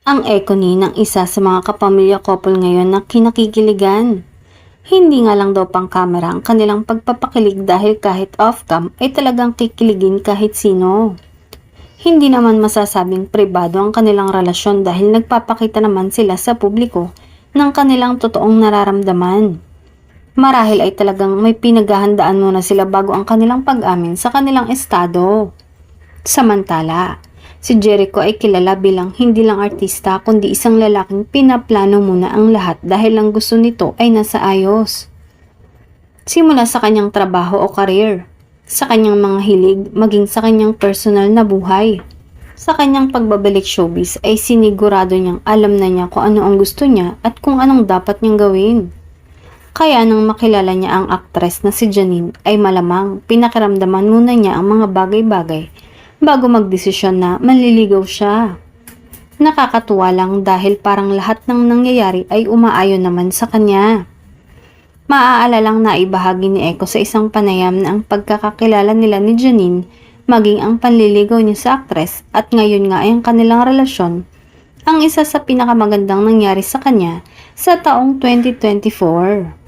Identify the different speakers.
Speaker 1: Ang Econy ng isa sa mga kapamilya couple ngayon na kinakikiligan. Hindi nga lang daw pang kamera ang kanilang pagpapakilig dahil kahit off-cam ay talagang kikiligin kahit sino. Hindi naman masasabing pribado ang kanilang relasyon dahil nagpapakita naman sila sa publiko ng kanilang totoong nararamdaman. Marahil ay talagang may pinaghahandaan muna sila bago ang kanilang pag-amin sa kanilang estado. Samantala, si Jericho ay kilala bilang hindi lang artista kundi isang lalaking pinaplano muna ang lahat dahil ang gusto nito ay nasa ayos. Simula sa kanyang trabaho o career, sa kanyang mga hilig, maging sa kanyang personal na buhay. Sa kanyang pagbabalik showbiz ay sinigurado niyang alam na niya kung ano ang gusto niya at kung anong dapat niyang gawin. Kaya nang makilala niya ang aktres na si Janine ay malamang pinakiramdaman muna niya ang mga bagay-bagay bago magdesisyon na manliligaw siya. Nakakatuwa lang dahil parang lahat ng nangyayari ay umaayon naman sa kanya. Maaalalang naibahagi ni Echo sa isang panayam na ang pagkakakilala nila ni Janine maging ang panliligaw niya sa aktres at ngayon nga ay ang kanilang relasyon ang isa sa pinakamagandang nangyari sa kanya sa taong 2024.